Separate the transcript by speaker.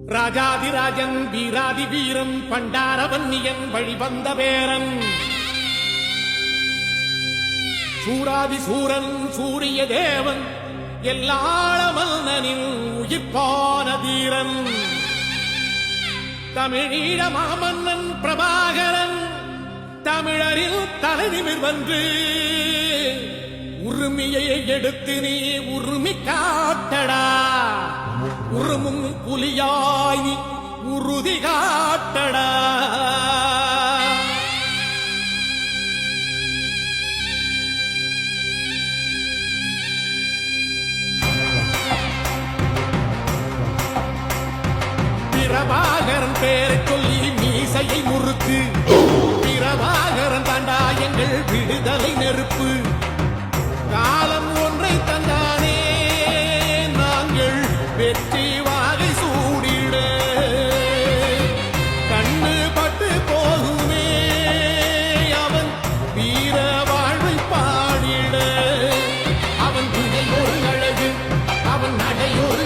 Speaker 1: ராஜாதிராஜன் வீராதி வீரன் பண்டாரவன்னியன் வழிவந்த பேரன் சூராதி சூரன் சூரிய தேவன் எல்லாள மன்னனின் உயிர்ப்பான தீரன் தமிழீழ மாமன்னன் பிரபாகரன் தமிழரில் தலைநிமிர் வென்று உரிமையை எடுத்து நீ உரிமை காட்டடா உருமும் புலியாய் உறுதி காட்டடா. பிரபாகரன் பேரை சொல்லி மீசையை முறுக்கு பிரபாகரன் தாண்டா எங்கள் விடுதலை நெருப்பு காலம் ஒன்றை தந்தானே நாங்கள் வெற்றி வாகை சூடிட கண்ணு பட்டு போகுமே அவன் வீர வாழ்வை பாடிட அவன் துணை ஒரு அழகு அவன் நடை ஒரு